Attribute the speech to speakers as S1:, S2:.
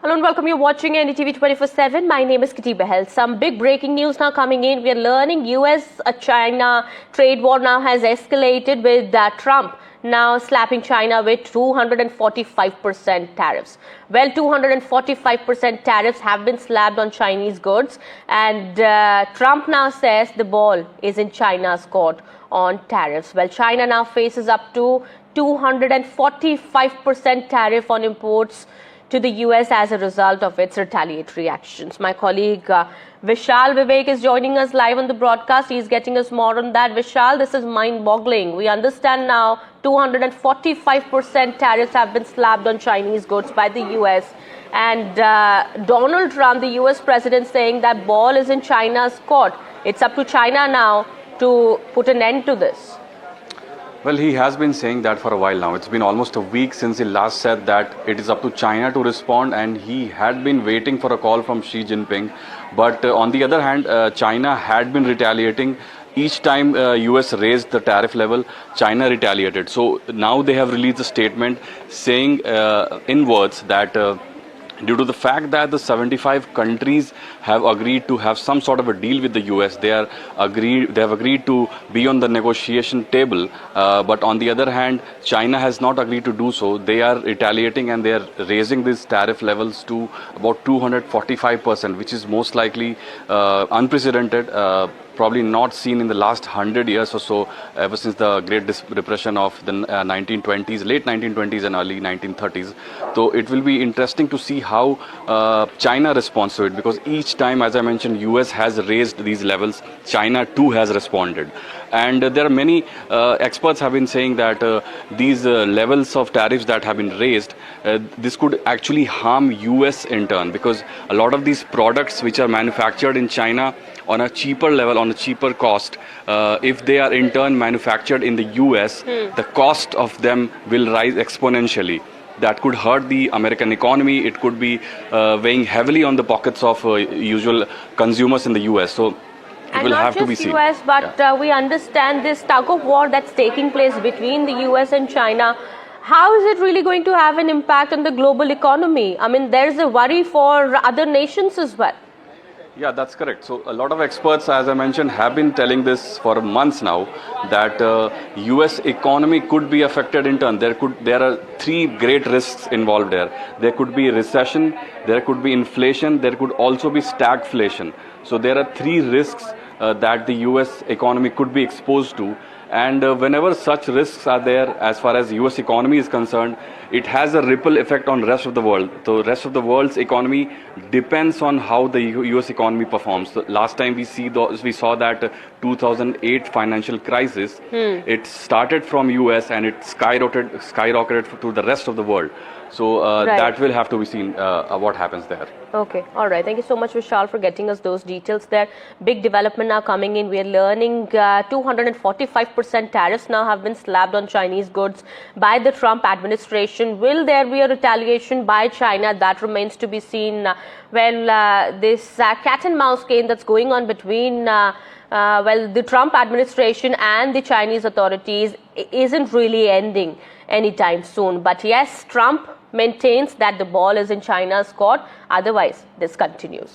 S1: Hello and welcome. You're watching NDTV 24/7. My name is Kitty Behel. Some big breaking news now coming in. We are learning US-China trade war now has escalated with Trump now slapping China with 245% tariffs. Well, 245% tariffs have been slapped on Chinese goods, and Trump now says the ball is in China's court on tariffs. Well, China now faces up to 245% tariff on imports to the US as a result of its retaliatory actions. My colleague Vishal Vivek is joining us live on the broadcast. He's getting us more on that. Vishal, this is mind-boggling. We understand now 245% tariffs have been slapped on Chinese goods by the US. And Donald Trump, the US president, saying that ball is in China's court. It's up to China now to put an end to this.
S2: Well, he has been saying that for a while now. It's been almost a week since he last said that it is up to China to respond, and he had been waiting for a call from Xi Jinping. But on the other hand, China had been retaliating. Each time US raised the tariff level, China retaliated. So now they have released a statement saying in words that due to the fact that the 75 countries have agreed to have some sort of a deal with the US, they have agreed to be on the negotiation table. But on the other hand, China has not agreed to do so. They are retaliating and they are raising these tariff levels to about 245%, which is most likely unprecedented. Probably not seen in the last 100 years or so, ever since the Great Depression of the 1920s, late 1920s and early 1930s. So it will be interesting to see how China responds to it, because each time, as I mentioned, US has raised these levels, China too has responded. And there are many experts have been saying that these levels of tariffs that have been raised, this could actually harm US in turn, because a lot of these products which are manufactured in China on a cheaper level, on a cheaper cost, if they are in turn manufactured in the US, the cost of them will rise exponentially. That could hurt the American economy. It could be weighing heavily on the pockets of usual consumers in the US. So it will have to be seen.
S1: And not just US, but we understand this tug of war that's taking place between the US and China. How is it really going to have an impact on the global economy? I mean, there's a worry for other nations as well.
S2: Yeah, that's correct. So a lot of experts, as I mentioned, have been telling this for months now, that US economy could be affected in turn. There are three great risks involved there. There could be recession, there could be inflation, there could also be stagflation. So there are three risks that the US economy could be exposed to. And whenever such risks are there, as far as US economy is concerned, it has a ripple effect on the rest of the world. The rest of the world's economy depends on how the US economy performs. So last time we saw that 2008 financial crisis, it started from US and it skyrocketed to the rest of the world. So
S1: right.
S2: That will have to be seen what happens there.
S1: Okay, all right. Thank you so much, Vishal, for getting us those details there. Big development now coming in. We are learning 245% tariffs now have been slapped on Chinese goods by the Trump administration. Will there be a retaliation by China? That remains to be seen. This cat and mouse game that's going on between the Trump administration and the Chinese authorities isn't really ending anytime soon. But yes, Trump maintains that the ball is in China's court. Otherwise, this continues.